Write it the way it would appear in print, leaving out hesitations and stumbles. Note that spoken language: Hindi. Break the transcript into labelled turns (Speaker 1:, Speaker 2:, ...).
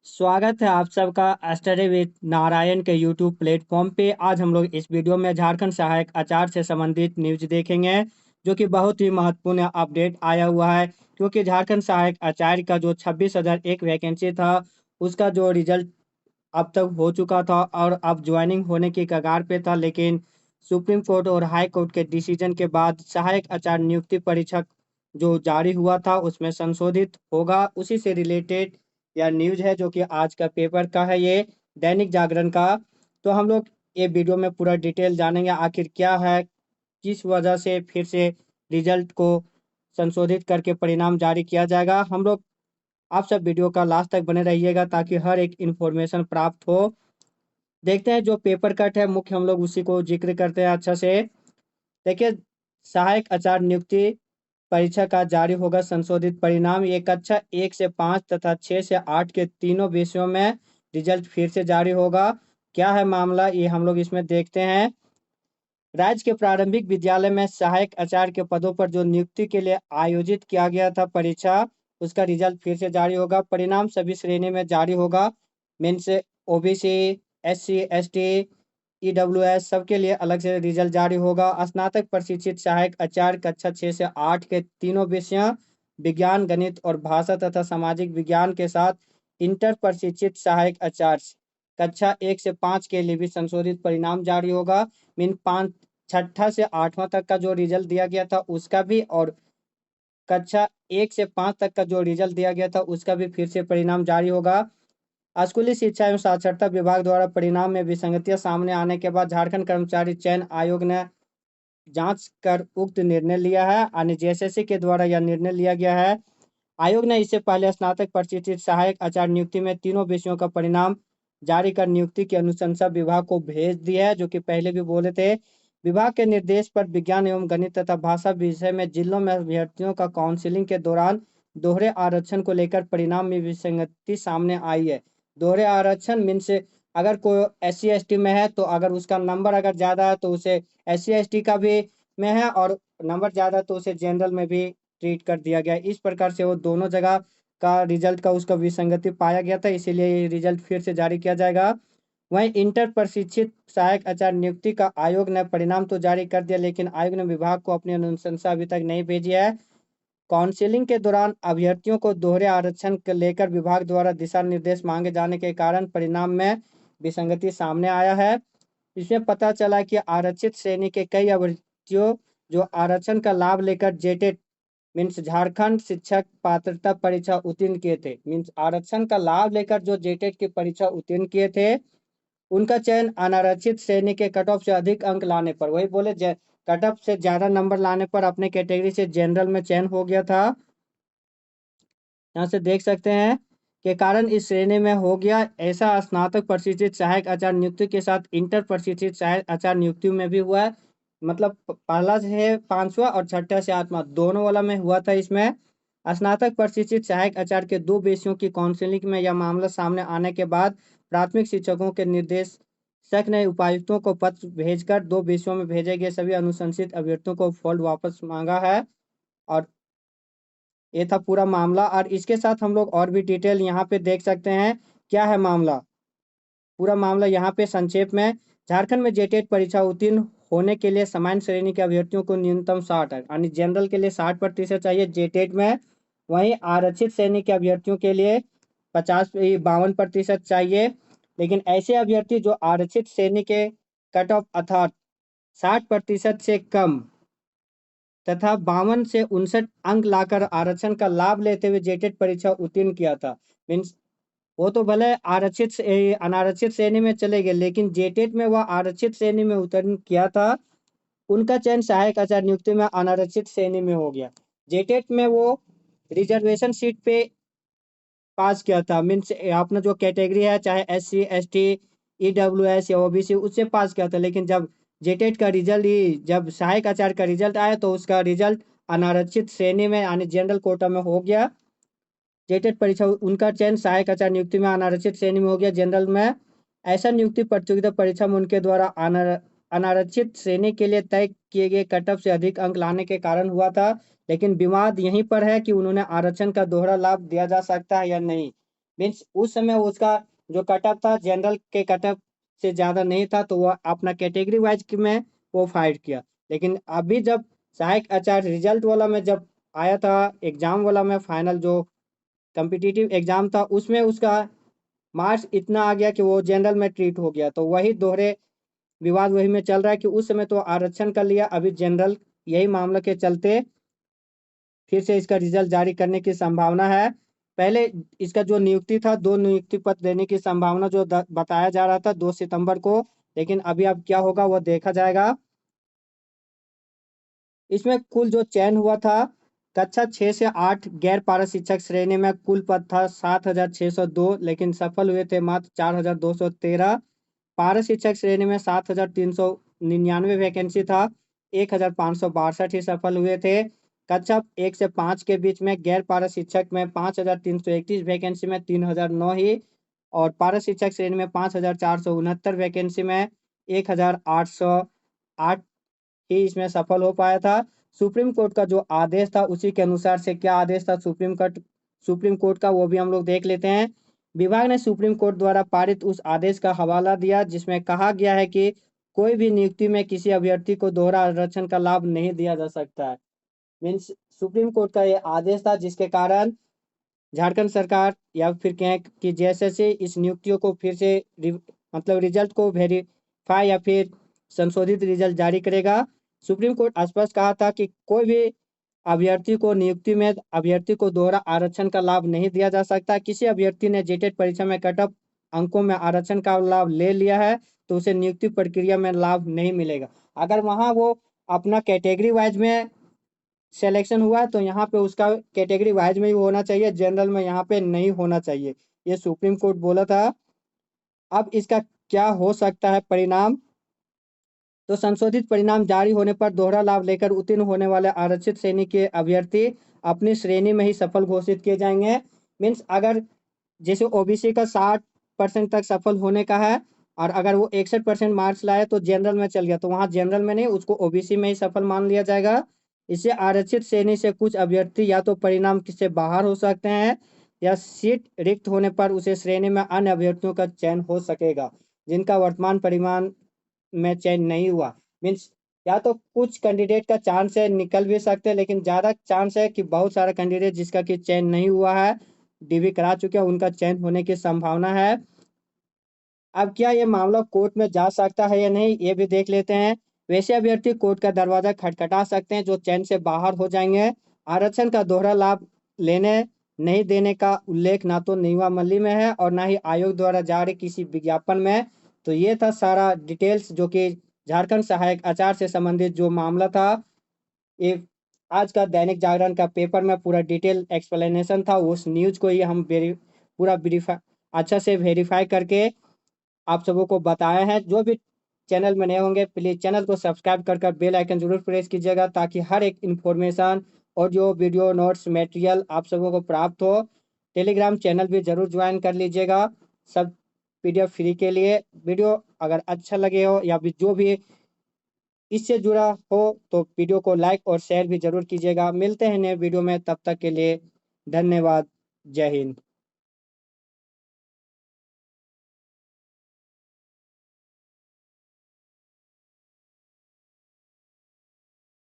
Speaker 1: स्वागत है आप सबका स्टडी विद नारायण के यूट्यूब प्लेटफॉर्म पे। आज हम लोग इस वीडियो में झारखंड सहायक आचार्य से संबंधित न्यूज देखेंगे, जो कि बहुत ही महत्वपूर्ण अपडेट आया हुआ है। क्योंकि झारखंड सहायक आचार्य का जो 26,001 वैकेंसी था, उसका जो रिजल्ट अब तक हो चुका था और अब ज्वाइनिंग होने की कगार पे था। लेकिन सुप्रीम कोर्ट और हाई कोर्ट के डिसीजन के बाद सहायक आचार्य नियुक्ति परीक्षा जो जारी हुआ था उसमें संशोधित होगा। उसी से रिलेटेड या न्यूज है, जो कि आज का पेपर का है, ये दैनिक जागरण का। तो हम लोग ये वीडियो में पूरा डिटेल जानेंगे आखिर क्या है, किस वजह से फिर से रिजल्ट को संशोधित करके परिणाम जारी किया जाएगा। हम लोग आप सब वीडियो का लास्ट तक बने रहिएगा ताकि हर एक इंफॉर्मेशन प्राप्त हो। देखते हैं जो पेपर कट है मुख्य, हम लोग उसी को जिक्र करते हैं अच्छा से। देखिए, सहायक आचार्य नियुक्ति परीक्षा का जारी होगा संशोधित परिणाम। ये कक्षा 1 से 5 तथा 6 से 8 के तीनों विषयों में रिजल्ट फिर से जारी होगा। क्या है मामला, ये हम लोग इसमें देखते हैं। राज्य के प्रारंभिक विद्यालय में सहायक आचार्य के पदों पर जो नियुक्ति के लिए आयोजित किया गया था परीक्षा, उसका रिजल्ट फिर से जारी होगा। परिणाम सभी श्रेणी में जारी होगा। Means OBC, SC, ST, EWS सबके लिए अलग से रिजल्ट जारी होगा। स्नातक प्रशिक्षित सहायक आचार्य कक्षा 6 से 8 के तीनों विषयों विज्ञान, गणित और भाषा तथा सामाजिक विज्ञान के साथ इंटर प्रशिक्षित सहायक आचार्य कक्षा 1 से 5 के लिए भी संशोधित परिणाम जारी होगा। मीन 6ठा से 8वां तक का जो रिजल्ट दिया गया था उसका भी, और कक्षा 1 से 5 तक का जो रिजल्ट दिया गया था उसका भी फिर से परिणाम जारी होगा। स्कूली शिक्षा एवं साक्षरता विभाग द्वारा परिणाम में विसंगतियां सामने आने के बाद झारखंड कर्मचारी चयन आयोग ने जांच कर उक्त निर्णय लिया है। यानी जेएसएससी के द्वारा यह निर्णय लिया गया है। आयोग ने इससे पहले स्नातक प्रशिक्षित सहायक आचार्य नियुक्ति में तीनों विषयों का परिणाम जारी कर नियुक्ति की अनुशंसा विभाग को भेज दी है, जो कि पहले भी बोले थे। विभाग के निर्देश पर विज्ञान एवं गणित तथा भाषा विषय में जिलों में अभ्यर्थियों का काउंसलिंग के दौरान दोहरे आरक्षण को लेकर परिणाम में विसंगति सामने आई है। दोहरे आरक्षण मीन्स अगर कोई SC ST में है तो अगर उसका नंबर अगर ज्यादा है तो उसे SC ST का भी में है, और नंबर ज्यादा तो उसे जनरल में भी ट्रीट कर दिया गया। इस प्रकार से वो दोनों जगह का रिजल्ट का उसका विसंगति पाया गया था, इसीलिए ये रिजल्ट फिर से जारी किया जाएगा। वहीं इंटर प्रशिक्षित सहायक आचार्य नियुक्ति का आयोग ने परिणाम तो जारी कर दिया, लेकिन आयोग ने विभाग को अपनी अनुशंसा अभी तक नहीं भेजी है। काउंसिलिंग के दौरान अभ्यर्थियों को दोहरे आरक्षण को लेकर विभाग द्वारा दिशा निर्देश मांगे जाने के कारण परिणाम में विसंगति सामने आया है। इसमें पता चला कि आरक्षित श्रेणी के कई अभ्यर्थियों जो आरक्षण का लाभ लेकर जेटेट मीन्स झारखंड शिक्षक पात्रता परीक्षा उत्तीर्ण किए थे, मीन्स आरक्षण का लाभ लेकर जो जेटेट की परीक्षा उत्तीर्ण किए थे, उनका चयन अनारक्षित श्रेणी के कट ऑफ से अधिक अंक लाने पर, वही बोले कट ऑफ से ज्यादा नंबर लाने पर अपने कैटेगरी से जनरल में चयन हो गया था। यहाँ से देख सकते हैं के कारण इस श्रेणी में हो गया। ऐसा स्नातक प्रशिक्षित सहायक आचार्य नियुक्ति के साथ इंटर प्रशिक्षित सहायक आचार्य नियुक्ति में भी हुआ है। मतलब पहला है 5वां और 6ठा से 8वां दोनों वाला में हुआ था। इसमें स्नातक प्रशिक्षित सहायक आचार्य के 2 विषयों की काउंसिलिंग में यह मामला सामने आने के बाद प्राथमिक शिक्षकों के निर्देशक ने उपायुक्तों को पत्र भेजकर 2 विषयों में भेजे गए सभी अनुशंसित अभ्यर्थियों को फोल्ड वापस मांगा है। और ये था पूरा मामला, और इसके साथ हम लोग और भी डिटेल यहाँ पे देख सकते हैं क्या है मामला। पूरा मामला यहाँ पे संक्षेप में, झारखंड में जेटेट परीक्षा उत्तीर्ण होने के लिए सामान्य श्रेणी के अभ्यर्थियों को न्यूनतम 60 यानी जनरल के लिए 60% चाहिए जेटेट में। वहीं आरक्षित श्रेणी के अभ्यर्थियों के लिए 52% चाहिए। लेकिन ऐसे अभ्यर्थी जो आरक्षित श्रेणी के कट ऑफ अर्थात 60% से कम तथा 52 से 59 अंक लाकर आरक्षण का लाभ लेते हुए जेटेट परीक्षा उत्तीर्ण किया था। मीन्स वो तो भले अनारक्षित श्रेणी में चले गए, लेकिन जेटेट में वह आरक्षित श्रेणी में उत्तीर्ण किया था। उनका चयन सहायक आचार्य नियुक्ति में अनारक्षित श्रेणी में हो गया। जेटेट में वो रिजर्वेशन सीट पे पास किया था, मीन्स अपना जो कैटेगरी है चाहे SC ST EWS या OBC उससे पास किया था। लेकिन जब जेटेट का रिजल्ट जब सहायक आचार्य का रिजल्ट आया तो उसका रिजल्ट अनारक्षित श्रेणी में यानी जनरल कोटा में हो गया। जेटेट परीक्षा उनका चयन सहायक आचार्य नियुक्ति में अनारक्षित श्रेणी में हो गया जनरल में। ऐसा नियुक्ति प्रतियोगिता परीक्षा में उनके द्वारा अनारक्षित श्रेणी के लिए तय किए गए कट ऑफ से अधिक अंक लाने के कारण हुआ था। लेकिन विवाद यहीं पर है कि उन्होंने आरक्षण का दोहरा लाभ दिया जा सकता है या नहीं। मीन्स उस समय उसका जो कटअप था जनरल के कटअप से ज़्यादा नहीं था, तो वह अपना कैटेगरी वाइज में वो फाइट किया। लेकिन अभी जब सहायक आचार्य रिजल्ट वाला में जब आया था, एग्जाम वाला में फाइनल जो कॉम्पिटिटिव एग्जाम था, उसमें उसका मार्क्स इतना आ गया कि वो जनरल में ट्रीट हो गया। तो वही दोहरे विवाद वही में चल रहा है कि उस समय तो आरक्षण कर लिया, अभी जनरल यही मामले के चलते फिर से इसका रिजल्ट जारी करने की संभावना है। पहले इसका जो नियुक्ति था, 2 नियुक्ति पत्र देने की संभावना जो बताया जा रहा था 2 सितंबर को, लेकिन अभी अब क्या होगा वो देखा जाएगा। इसमें कुल जो चयन हुआ था, कक्षा 6 से 8 गैर पारा शिक्षक श्रेणी में कुल पद था 7,602, लेकिन सफल हुए थे मात्र 4,213। पारा शिक्षक श्रेणी में 7,399 वैकेंसी था, 1,562 ही सफल हुए थे। कक्षा 1 से 5 के बीच में गैर पारा शिक्षक में 5,331 वैकेंसी में 3,009 ही, और पारा शिक्षक श्रेणी में 5,469 वैकेंसी में 1,808 ही इसमें सफल हो पाया था। सुप्रीम कोर्ट का जो आदेश था, उसी के अनुसार से क्या आदेश था सुप्रीम कोर्ट का, वो भी हम लोग देख लेते हैं। विभाग ने सुप्रीम कोर्ट द्वारा पारित उस आदेश का हवाला दिया जिसमें कहा गया है कि कोई भी नियुक्ति में किसी अभ्यर्थी को दोहरा आरक्षण का लाभ नहीं दिया जा सकता है। मीन्स सुप्रीम कोर्ट का ये आदेश था, जिसके कारण झारखंड सरकार या फिर कहें कि जैसे इस नियुक्तियों को फिर से मतलब रिजल्ट को वेरीफाई या फिर संशोधित रिजल्ट जारी करेगा। सुप्रीम कोर्ट स्पष्ट कहा था कि कोई भी अभ्यर्थी को नियुक्ति में अभ्यर्थी को दोहरा आरक्षण का लाभ नहीं दिया जा सकता। किसी अभ्यर्थी ने जेटेट परीक्षा में कटअप अंकों में आरक्षण का लाभ ले लिया है, तो उसे नियुक्ति प्रक्रिया में लाभ नहीं मिलेगा। अगर वहां वो अपना कैटेगरी वाइज में सिलेक्शन हुआ है, तो यहाँ पे उसका कैटेगरी वाइज में ही होना चाहिए, जनरल में यहाँ पे नहीं होना चाहिए। ये सुप्रीम कोर्ट बोला था। अब इसका क्या हो सकता है परिणाम, तो संशोधित परिणाम जारी होने पर दोहरा लाभ लेकर उत्तीर्ण होने वाले आरक्षित श्रेणी के अभ्यर्थी अपनी श्रेणी में ही सफल घोषित किए जाएंगे। मीन्स अगर जैसे ओबीसी का 60% तक सफल होने का है, और अगर वो 61% मार्क्स लाए तो जनरल में चल गया, तो वहाँ जनरल में नहीं, उसको ओबीसी में ही सफल मान लिया जाएगा। इससे आरक्षित श्रेणी से कुछ अभ्यर्थी या तो परिणाम से बाहर हो सकते हैं, या सीट रिक्त होने पर उसे श्रेणी में अन्य अभ्यर्थियों का चयन हो सकेगा जिनका वर्तमान परिमाण में चयन नहीं हुआ। मीन्स या तो कुछ कैंडिडेट का चांस है निकल भी सकते हैं, लेकिन ज़्यादा चांस है कि बहुत सारा कैंडिडेट जिसका कि चयन नहीं हुआ है, डीवी करा चुके हैं, उनका चयन होने की संभावना है। अब क्या ये मामला कोर्ट में जा सकता है या नहीं, ये भी देख लेते हैं। वैसे अभ्यर्थी कोर्ट का दरवाजा खटखटा सकते हैं जो चयन से बाहर हो जाएंगे। आरक्षण का दोहरा लाभ लेने नहीं देने का उल्लेख ना तो नियमावली में है और ना ही आयोग द्वारा जारी किसी विज्ञापन में। तो ये था सारा डिटेल्स जो कि झारखंड सहायक आचार्य से संबंधित जो मामला था। ये आज का दैनिक जागरण का पेपर में पूरा डिटेल एक्सप्लेनेशन था, उस न्यूज को ही हम पूरा वेरीफाई अच्छा से वेरीफाई करके आप सबों को बताए हैं। जो भी चैनल में नए होंगे प्लीज़ चैनल को सब्सक्राइब कर बेल आइकन जरूर प्रेस कीजिएगा, ताकि हर एक इन्फॉर्मेशन और जो वीडियो नोट्स मटेरियल आप सबों को प्राप्त हो। टेलीग्राम चैनल भी जरूर ज्वाइन कर लीजिएगा, सब पीडीएफ फ्री के लिए। वीडियो अगर अच्छा लगे हो या फिर जो भी इससे जुड़ा हो, तो वीडियो को लाइक और शेयर भी जरूर कीजिएगा। मिलते हैं नए वीडियो में, तब तक के लिए धन्यवाद। जय हिंद।